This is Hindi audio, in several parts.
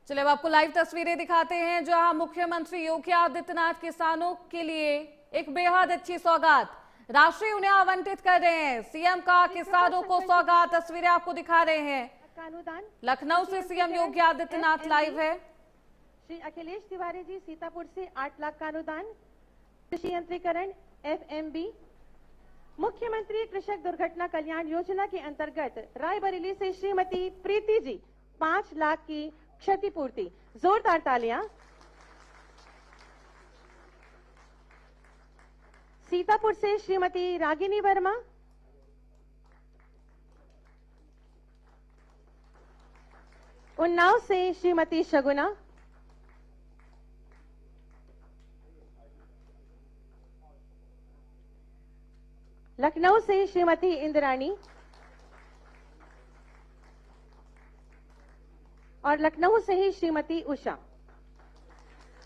चलिए अब आपको लाइव तस्वीरें दिखाते हैं जहां मुख्यमंत्री योगी आदित्यनाथ किसानों के लिए एक बेहद अच्छी सौगात राशि उन्हें आवंटित कर रहे हैं। सीएम का किसानों को सौगात तस्वीरें आपको दिखा रहे हैं। लखनऊ से सीएम योगी आदित्यनाथ लाइव है। श्री अखिलेश तिवारी जी सीतापुर से 8 लाख का अनुदान। कृषि यंत्रीकरण FMB। मुख्यमंत्री कृषक दुर्घटना कल्याण योजना के अंतर्गत रायबरेली से श्रीमती प्रीति जी 5 लाख की क्षतिपूर्ति। जोरदार तालियां। सीतापुर से श्रीमती रागिनी वर्मा। उन्नाव से श्रीमती शगुना। लखनऊ से श्रीमती इंद्राणी और लखनऊ से ही श्रीमती उषा।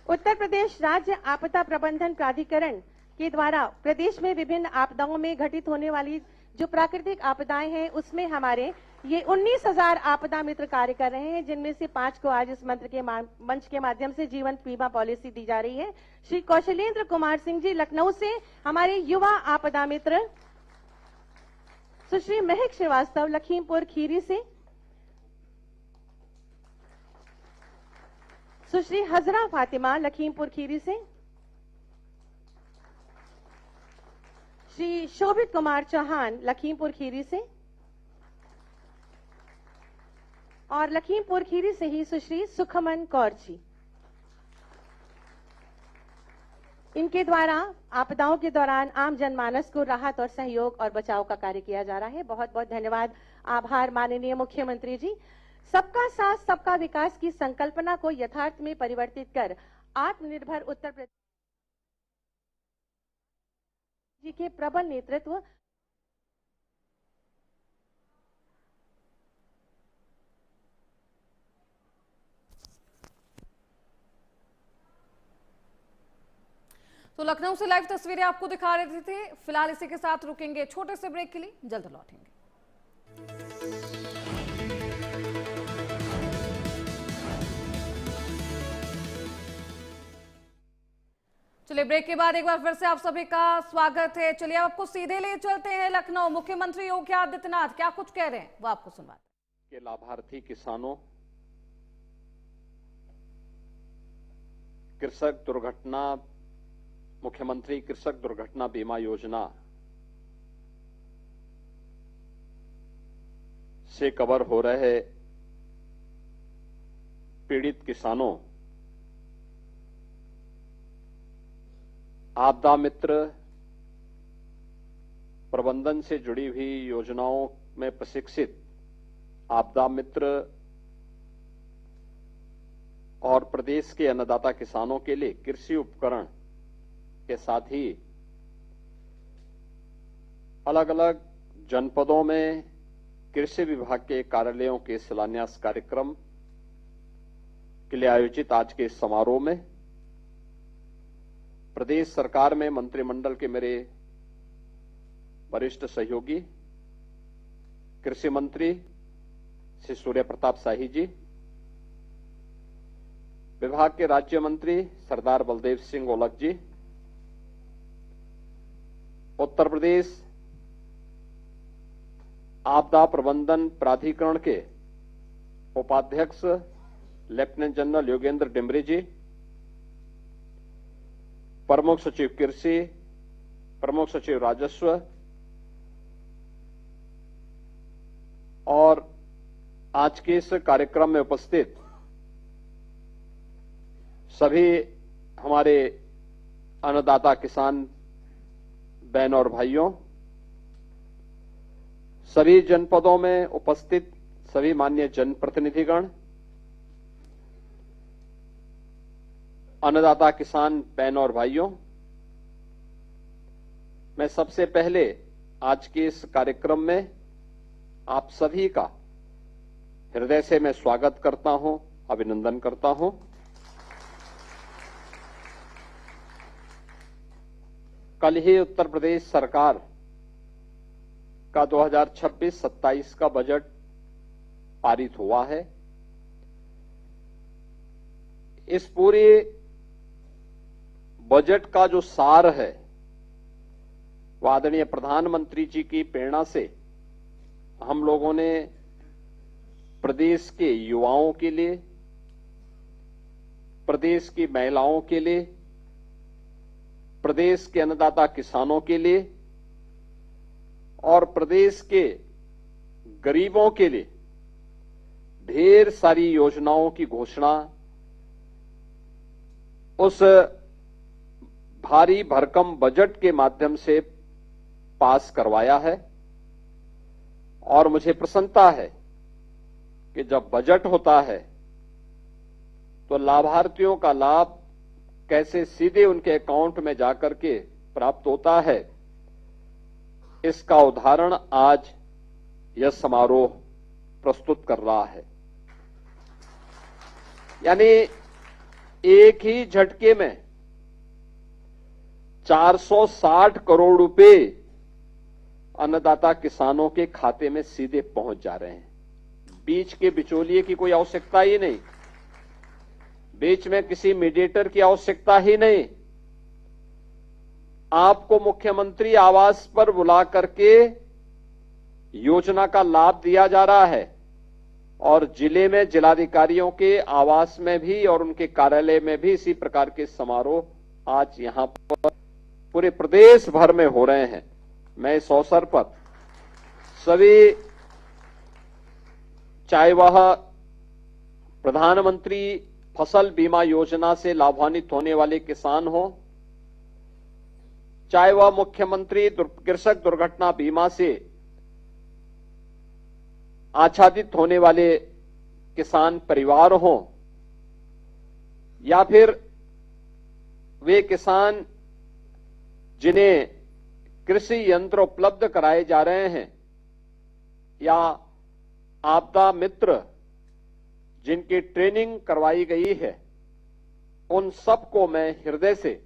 उत्तर प्रदेश राज्य आपदा प्रबंधन प्राधिकरण के द्वारा प्रदेश में विभिन्न आपदाओं में घटित होने वाली जो प्राकृतिक आपदाएं हैं उसमें हमारे ये 19,000 आपदा मित्र कार्य कर रहे हैं, जिनमें से 5 को आज इस मंच के माध्यम से जीवन बीमा पॉलिसी दी जा रही है। श्री कौशलेंद्र कुमार सिंह जी लखनऊ से हमारे युवा आपदा मित्र। सुश्री महक श्रीवास्तव लखीमपुर खीरी से। सुश्री हजरा फातिमा लखीमपुर खीरी से। श्री शोभित कुमार चौहान लखीमपुर खीरी से और लखीमपुर खीरी से ही सुश्री सुखमन कौर जी। इनके द्वारा आपदाओं के दौरान आम जनमानस को राहत और सहयोग और बचाव का कार्य किया जा रहा है। बहुत बहुत धन्यवाद, आभार माननीय मुख्यमंत्री जी। सबका साथ सबका विकास की संकल्पना को यथार्थ में परिवर्तित कर आत्मनिर्भर उत्तर प्रदेश जी के प्रबल नेतृत्व तो लखनऊ से लाइव तस्वीरें आपको दिखा रहे थे। फिलहाल इसी के साथ रुकेंगे छोटे से ब्रेक के लिए, जल्द लौटेंगे। चलिए ब्रेक के बाद एक बार फिर से आप सभी का स्वागत है। चलिए आपको सीधे ले चलते हैं लखनऊ। मुख्यमंत्री योगी आदित्यनाथ क्या कुछ कह रहे हैं वो आपको सुनवाते हैं। के लाभार्थी किसानों, कृषक दुर्घटना मुख्यमंत्री कृषक दुर्घटना बीमा योजना से कवर हो रहे पीड़ित किसानों, आपदा मित्र प्रबंधन से जुड़ी हुई योजनाओं में प्रशिक्षित आपदा मित्र और प्रदेश के अन्नदाता किसानों के लिए कृषि उपकरण के साथ ही अलग अलग जनपदों में कृषि विभाग के कार्यालयों के शिलान्यास कार्यक्रम के लिए आयोजित आज के इस समारोह में प्रदेश सरकार में मंत्रिमंडल के मेरे वरिष्ठ सहयोगी कृषि मंत्री श्री सूर्य प्रताप शाही जी, विभाग के राज्य मंत्री सरदार बलदेव सिंह ओलख जी, उत्तर प्रदेश आपदा प्रबंधन प्राधिकरण के उपाध्यक्ष लेफ्टिनेंट जनरल योगेंद्र डिमरी जी, प्रमुख सचिव कृषि, प्रमुख सचिव राजस्व और आज के इस कार्यक्रम में उपस्थित सभी हमारे अन्नदाता किसान बहन और भाइयों, सभी जनपदों में उपस्थित सभी माननीय जनप्रतिनिधिगण, अन्नदाता किसान बहन और भाइयों, मैं सबसे पहले आज के इस कार्यक्रम में आप सभी का हृदय से मैं स्वागत करता हूं, अभिनंदन करता हूं। कल ही उत्तर प्रदेश सरकार का 2026-27 का बजट पारित हुआ है। इस पूरे बजट का जो सार है वो आदरणीय प्रधानमंत्री जी की प्रेरणा से हम लोगों ने प्रदेश के युवाओं के लिए, प्रदेश की महिलाओं के लिए, प्रदेश के अन्नदाता किसानों के लिए और प्रदेश के गरीबों के लिए ढेर सारी योजनाओं की घोषणा उस भारी भरकम बजट के माध्यम से पास करवाया है। और मुझे प्रसन्नता है कि जब बजट होता है तो लाभार्थियों का लाभ कैसे सीधे उनके अकाउंट में जाकर के प्राप्त होता है, इसका उदाहरण आज यह समारोह प्रस्तुत कर रहा है। यानी एक ही झटके में 460 करोड़ रुपए अन्नदाता किसानों के खाते में सीधे पहुंच जा रहे हैं। बीच के बिचौलिए की कोई आवश्यकता ही नहीं, बीच में किसी मीडिएटर की आवश्यकता ही नहीं। आपको मुख्यमंत्री आवास पर बुला करके योजना का लाभ दिया जा रहा है और जिले में जिलाधिकारियों के आवास में भी और उनके कार्यालय में भी इसी प्रकार के समारोह आज यहां पर पूरे प्रदेश भर में हो रहे हैं। मैं इस अवसर पर सभी, चाहे वह प्रधानमंत्री फसल बीमा योजना से लाभान्वित होने वाले किसान हो, चाहे वह मुख्यमंत्री कृषक दुर्घटना बीमा से आच्छादित होने वाले किसान परिवार हो, या फिर वे किसान जिन्हें कृषि यंत्र उपलब्ध कराए जा रहे हैं, या आपदा मित्र जिनकी ट्रेनिंग करवाई गई है, उन सबको मैं हृदय से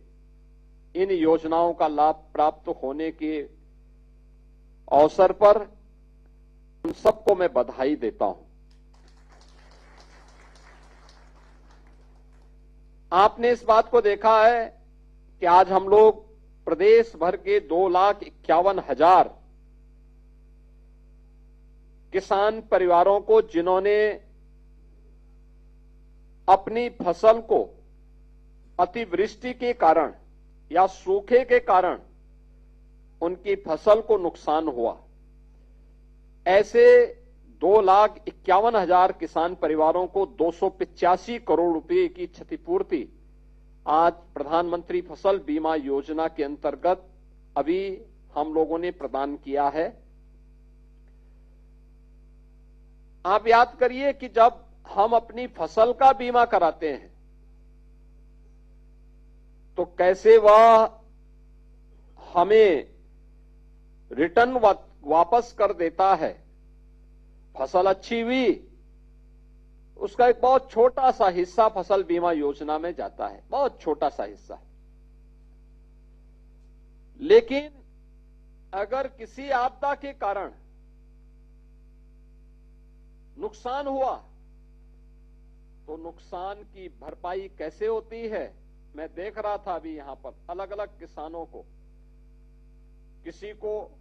इन योजनाओं का लाभ प्राप्त होने के अवसर पर उन सबको मैं बधाई देता हूं। आपने इस बात को देखा है कि आज हम लोग प्रदेश भर के 2,51,000 किसान परिवारों को, जिन्होंने अपनी फसल को अतिवृष्टि के कारण या सूखे के कारण उनकी फसल को नुकसान हुआ, ऐसे 2,51,000 किसान परिवारों को 285 करोड़ रुपए की क्षतिपूर्ति आज प्रधानमंत्री फसल बीमा योजना के अंतर्गत अभी हम लोगों ने प्रदान किया है। आप याद करिए कि जब हम अपनी फसल का बीमा कराते हैं तो कैसे वह हमें रिटर्न वापस कर देता है। फसल अच्छी हुई, उसका एक बहुत छोटा सा हिस्सा फसल बीमा योजना में जाता है, बहुत छोटा सा हिस्सा। लेकिन अगर किसी आपदा के कारण नुकसान हुआ तो नुकसान की भरपाई कैसे होती है। मैं देख रहा था अभी यहां पर अलग अलग किसानों को, किसी को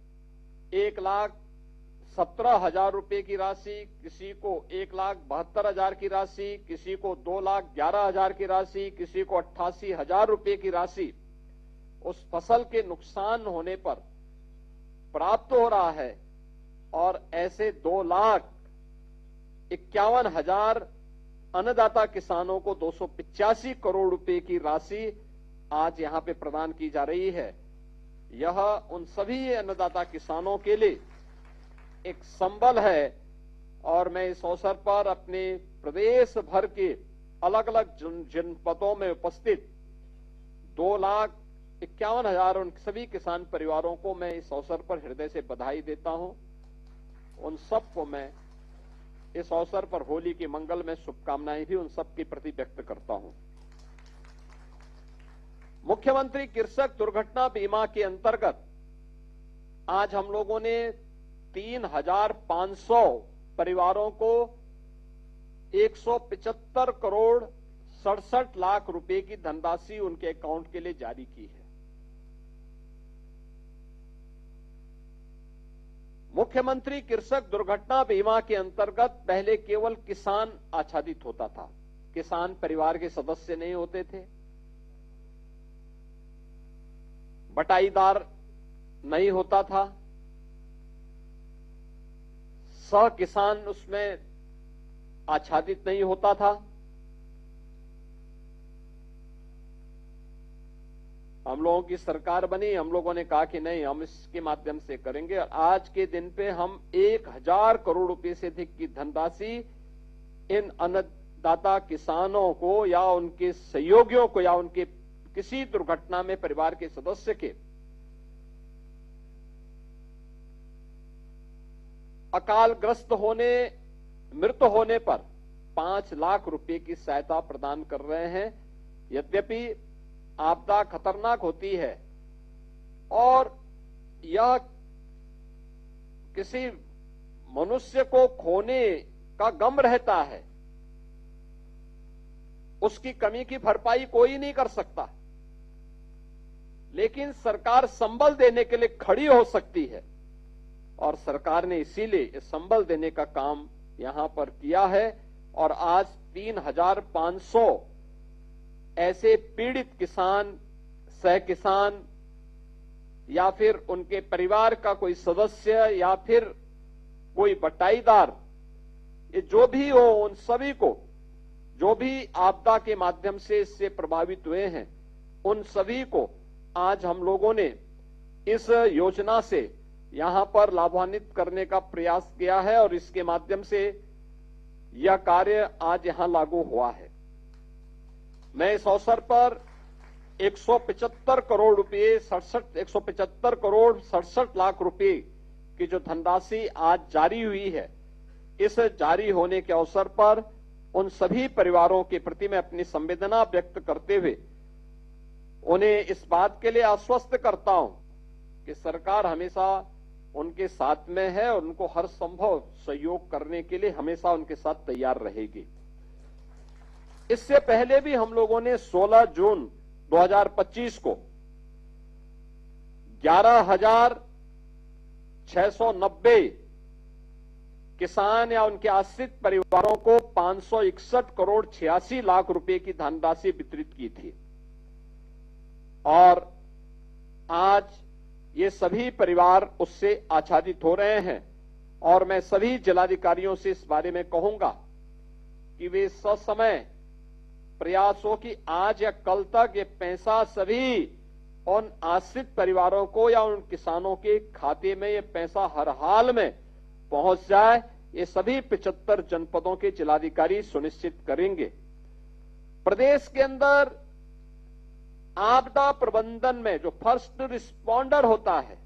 1,17,000 रुपए की राशि, किसी को 1,72,000 की राशि, किसी को 2,11,000 की राशि, किसी को 88,000 रुपए की राशि उस फसल के नुकसान होने पर प्राप्त हो रहा है। और ऐसे 2,51,000 अन्नदाता किसानों को 285 करोड़ रुपए की राशि आज यहां पे प्रदान की जा रही है। यह उन सभी अन्नदाता किसानों के लिए एक संबल है। और मैं इस अवसर पर अपने प्रदेश भर के अलग अलग जनपदों में उपस्थित 2,51,000 उन सभी किसान परिवारों को मैं इस अवसर पर हृदय से बधाई देता हूं। उन सबको मैं इस अवसर पर होली की मंगल में शुभकामनाएं भी उन सबके प्रति व्यक्त करता हूं। मुख्यमंत्री कृषक दुर्घटना बीमा के अंतर्गत आज हम लोगों ने 3,500 परिवारों को 175 करोड़ 67 लाख रुपए की धनराशि उनके अकाउंट के लिए जारी की है। मुख्यमंत्री कृषक दुर्घटना बीमा के अंतर्गत पहले केवल किसान आच्छादित होता था, किसान परिवार के सदस्य नहीं होते थे, बटाईदार नहीं होता था, सह किसान उसमें आच्छादित नहीं होता था। हम लोगों की सरकार बनी, हम लोगों ने कहा कि नहीं, हम इसके माध्यम से करेंगे। और आज के दिन पे हम 1000 करोड़ रुपए से अधिक की धनराशि इन अन्नदाता किसानों को या उनके सहयोगियों को या उनके किसी दुर्घटना में परिवार के सदस्य के अकालग्रस्त होने, मृत होने पर 5 लाख रुपए की सहायता प्रदान कर रहे हैं। यद्यपि आपदा खतरनाक होती है और यह किसी मनुष्य को खोने का गम रहता है, उसकी कमी की भरपाई कोई नहीं कर सकता, लेकिन सरकार संबल देने के लिए खड़ी हो सकती है और सरकार ने इसीलिए संबल देने का काम यहां पर किया है। और आज 3500 ऐसे पीड़ित किसान, सह किसान या फिर उनके परिवार का कोई सदस्य या फिर कोई बटाईदार, ये जो भी हो, उन सभी को, जो भी आपदा के माध्यम से इससे प्रभावित हुए हैं, उन सभी को आज हम लोगों ने इस योजना से यहां पर लाभान्वित करने का प्रयास किया है और इसके माध्यम से यह कार्य आज यहां लागू हुआ है। मैं इस अवसर पर 175 करोड़ रुपए 175 करोड़ 67 लाख रुपए की जो धनराशि आज जारी हुई है, इस जारी होने के अवसर पर उन सभी परिवारों के प्रति मैं अपनी संवेदना व्यक्त करते हुए उन्हें इस बात के लिए आश्वस्त करता हूं कि सरकार हमेशा उनके साथ में है और उनको हर संभव सहयोग करने के लिए हमेशा उनके साथ तैयार रहेगी। इससे पहले भी हम लोगों ने 16 जून 2025 को 11,690 किसान या उनके आश्रित परिवारों को 561 करोड़ 86 लाख रुपए की धनराशि वितरित की थी और आज ये सभी परिवार उससे आच्छादित हो रहे हैं। और मैं सभी जिलाधिकारियों से इस बारे में कहूंगा कि वे ससमय प्रयास हो कि आज या कल तक ये पैसा सभी उन आश्रित परिवारों को या उन किसानों के खाते में ये पैसा हर हाल में पहुंच जाए। ये सभी 75 जनपदों के जिलाधिकारी सुनिश्चित करेंगे। प्रदेश के अंदर आपदा प्रबंधन में जो फर्स्ट रिस्पॉन्डर होता है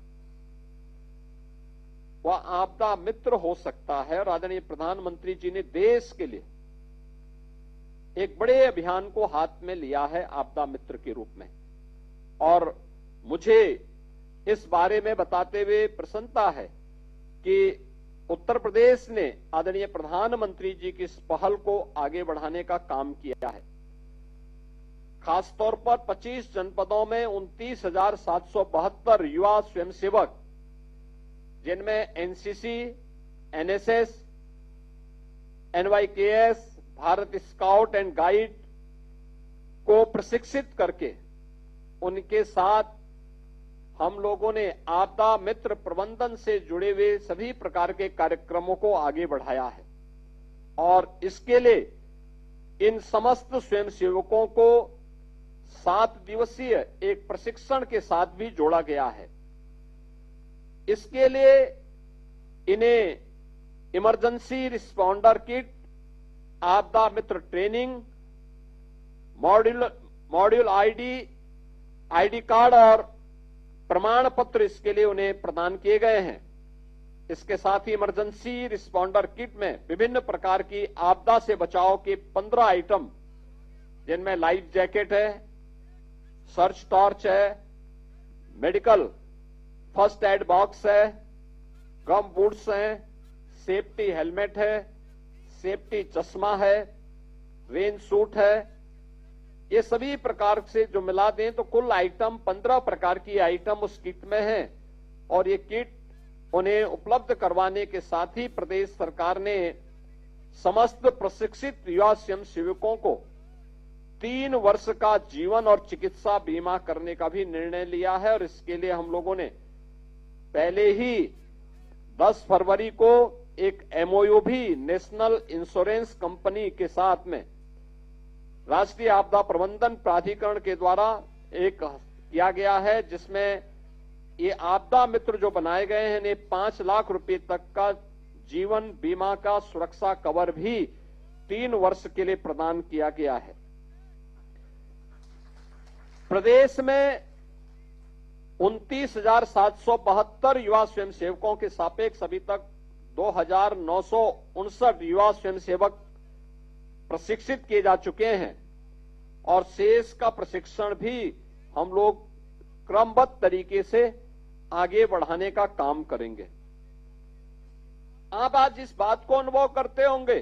वह आपदा मित्र हो सकता है और आदरणीय प्रधानमंत्री जी ने देश के लिए एक बड़े अभियान को हाथ में लिया है आपदा मित्र के रूप में। और मुझे इस बारे में बताते हुए प्रसन्नता है कि उत्तर प्रदेश ने आदरणीय प्रधानमंत्री जी की इस पहल को आगे बढ़ाने का काम किया है। खासतौर पर 25 जनपदों में 29,772 युवा स्वयंसेवक, जिनमें NCC, NSS, NYKS, Bharat scout and guide को प्रशिक्षित करके उनके साथ हम लोगों ने आपदा मित्र प्रबंधन से जुड़े हुए सभी प्रकार के कार्यक्रमों को आगे बढ़ाया है। और इसके लिए इन समस्त स्वयंसेवकों को 7 दिवसीय एक प्रशिक्षण के साथ भी जोड़ा गया है। इसके लिए इन्हें इमरजेंसी रिस्पॉन्डर किट, आपदा मित्र ट्रेनिंग, मॉड्यूल आईडी कार्ड और प्रमाण पत्र इसके लिए उन्हें प्रदान किए गए हैं। इसके साथ ही इमरजेंसी रिस्पॉन्डर किट में विभिन्न प्रकार की आपदा से बचाव के 15 आइटम, जिनमें लाइफ जैकेट है, सर्च टॉर्च है, मेडिकल फर्स्ट एड बॉक्स है, गम बूट्स हैं, सेफ्टी हेलमेट है, सेफ्टी चश्मा है, रेन सूट है, ये सभी प्रकार से जो मिला दें तो कुल आइटम 15 प्रकार की आइटम उस किट में है। और ये किट उन्हें उपलब्ध करवाने के साथ ही प्रदेश सरकार ने समस्त प्रशिक्षित युवा स्वयंसेवकों को 3 वर्ष का जीवन और चिकित्सा बीमा करने का भी निर्णय लिया है। और इसके लिए हम लोगों ने पहले ही 10 फरवरी को एक एमओयू भी नेशनल इंश्योरेंस कंपनी के साथ में राष्ट्रीय आपदा प्रबंधन प्राधिकरण के द्वारा एक किया गया है, जिसमें ये आपदा मित्र जो बनाए गए हैं इन्हें 5 लाख रुपए तक का जीवन बीमा का सुरक्षा कवर भी 3 वर्ष के लिए प्रदान किया गया है। प्रदेश में 29,772 युवा स्वयंसेवकों के सापेक्ष अभी तक 2,959 युवा स्वयंसेवक प्रशिक्षित किए जा चुके हैं और शेष का प्रशिक्षण भी हम लोग क्रमबद्ध तरीके से आगे बढ़ाने का काम करेंगे। आप आज इस बात को अनुभव करते होंगे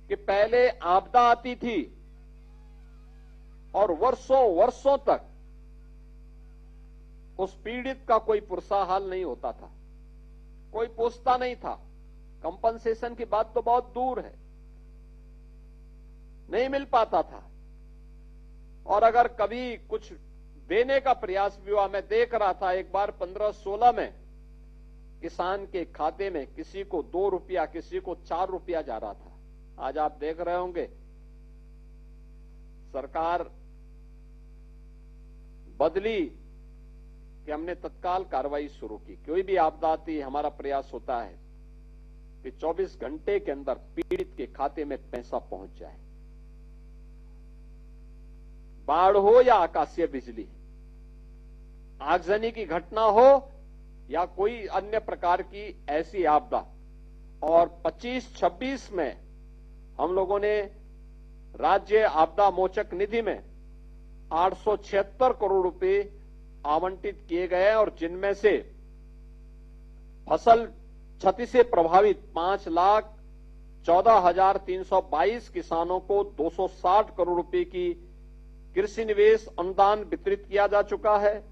कि पहले आपदा आती थी और वर्षों वर्षों तक उस पीड़ित का कोई पुरसा हाल नहीं होता था, कोई पूछता नहीं था। कंपनसेशन की बात तो बहुत दूर है, नहीं मिल पाता था। और अगर कभी कुछ देने का प्रयास भी हुआ, मैं देख रहा था एक बार 15-16 में किसान के खाते में किसी को 2 रुपया, किसी को 4 रुपया जा रहा था। आज आप देख रहे होंगे सरकार बदली कि हमने तत्काल कार्रवाई शुरू की। कोई भी आपदा आती है, हमारा प्रयास होता है कि 24 घंटे के अंदर पीड़ित के खाते में पैसा पहुंच जाए। बाढ़ हो या आकाशीय बिजली, आगजनी की घटना हो या कोई अन्य प्रकार की ऐसी आपदा। और 25-26 में हम लोगों ने राज्य आपदा मोचक निधि में 876 करोड़ रुपए आवंटित किए गए और जिनमें से फसल क्षति से प्रभावित 5,14,322 किसानों को 260 करोड़ रुपए की कृषि निवेश अनुदान वितरित किया जा चुका है।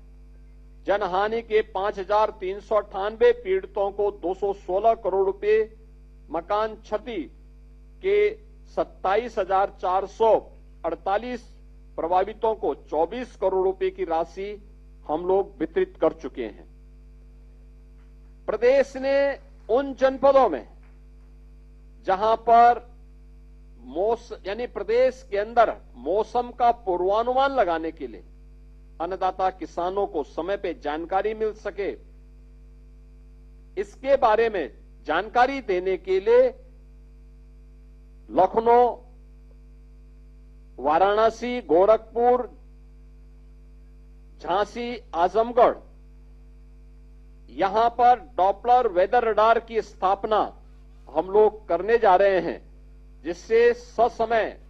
जनहानि के 5,398 पीड़ितों को 216 करोड़ रुपए, मकान क्षति के 27,448 प्रभावितों को 24 करोड़ रुपए की राशि हम लोग वितरित कर चुके हैं। प्रदेश ने उन जनपदों में जहां पर यानी प्रदेश के अंदर मौसम का पूर्वानुमान लगाने के लिए अन्नदाता किसानों को समय पे जानकारी मिल सके, इसके बारे में जानकारी देने के लिए लखनऊ, वाराणसी, गोरखपुर, झांसी, आजमगढ़, यहां पर डॉपलर वेदर रडार की स्थापना हम लोग करने जा रहे हैं, जिससे ससमय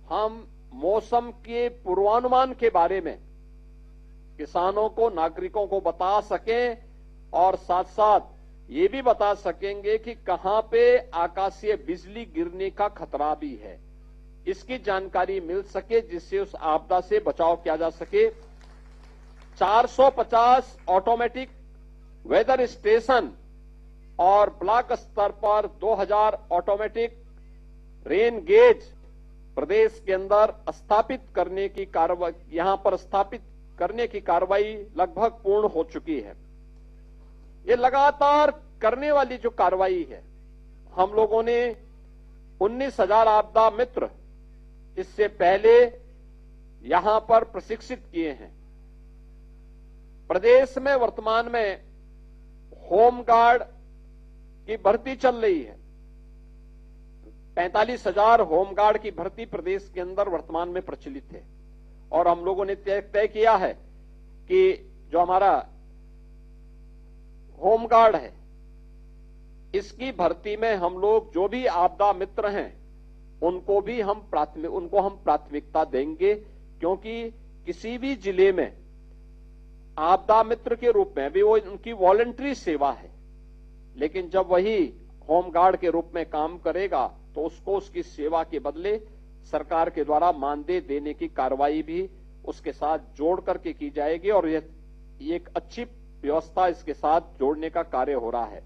हम मौसम के पूर्वानुमान के बारे में किसानों को, नागरिकों को बता सकें और साथ साथ ये भी बता सकेंगे कि कहां पे आकाशीय बिजली गिरने का खतरा भी है, इसकी जानकारी मिल सके, जिससे उस आपदा से बचाव किया जा सके। 450 ऑटोमेटिक वेदर स्टेशन और ब्लॉक स्तर पर 2000 ऑटोमेटिक रेन गेज प्रदेश के अंदर स्थापित करने की कार्रवाई, यहां पर स्थापित करने की कार्रवाई लगभग पूर्ण हो चुकी है। ये लगातार करने वाली जो कार्रवाई है, हम लोगों ने 19,000 आपदा मित्र इससे पहले यहां पर प्रशिक्षित किए हैं। प्रदेश में वर्तमान में होमगार्ड की भर्ती चल रही है। 45,000 होमगार्ड की भर्ती प्रदेश के अंदर वर्तमान में प्रचलित है और हम लोगों ने तय किया है कि जो हमारा होमगार्ड है, इसकी भर्ती में हम लोग जो भी आपदा मित्र हैं उनको हम प्राथमिकता देंगे, क्योंकि किसी भी जिले में आपदा मित्र के रूप में भी वो उनकी वॉलंटरी सेवा है, लेकिन जब वही होमगार्ड के रूप में काम करेगा तो उसको उसकी सेवा के बदले सरकार के द्वारा मानदेय देने की कार्रवाई भी उसके साथ जोड़ करके की जाएगी और ये एक अच्छी व्यवस्था इसके साथ जोड़ने का कार्य हो रहा है।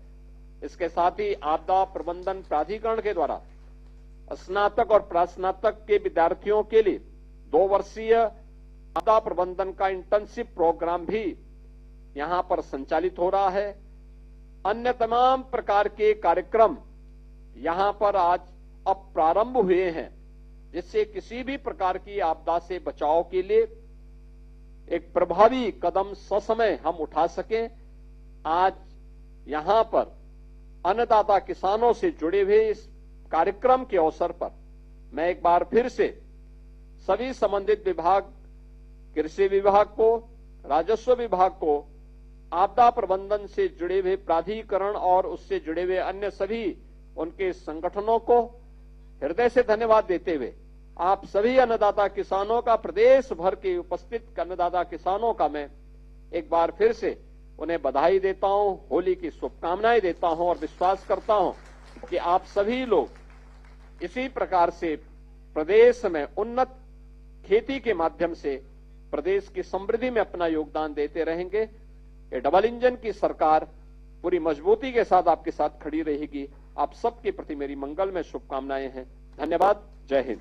इसके साथ ही आपदा प्रबंधन प्राधिकरण के द्वारा स्नातक और प्रास्नातक के विद्यार्थियों के लिए 2 वर्षीय आपदा प्रबंधन का इंटर्नशिप प्रोग्राम भी यहां पर संचालित हो रहा है। अन्य तमाम प्रकार के कार्यक्रम यहां पर आज अब प्रारंभ हुए हैं, जिससे किसी भी प्रकार की आपदा से बचाव के लिए एक प्रभावी कदम ससमय हम उठा सकें। आज यहां पर अन्नदाता किसानों से जुड़े हुए इस कार्यक्रम के अवसर पर मैं एक बार फिर से सभी संबंधित विभाग, कृषि विभाग को, राजस्व विभाग को, आपदा प्रबंधन से जुड़े हुए प्राधिकरण और उससे जुड़े हुए अन्य सभी उनके संगठनों को हृदय से धन्यवाद देते हुए आप सभी अन्नदाता किसानों का, प्रदेश भर के उपस्थित अन्नदाता किसानों का मैं एक बार फिर से उन्हें बधाई देता हूं, होली की शुभकामनाएं देता हूं और विश्वास करता हूं कि आप सभी लोग इसी प्रकार से प्रदेश में उन्नत खेती के माध्यम से प्रदेश की समृद्धि में अपना योगदान देते रहेंगे। ये डबल इंजन की सरकार पूरी मजबूती के साथ आपके साथ खड़ी रहेगी। आप सबके प्रति मेरी मंगलमय शुभकामनाएं हैं। धन्यवाद। जय हिंद।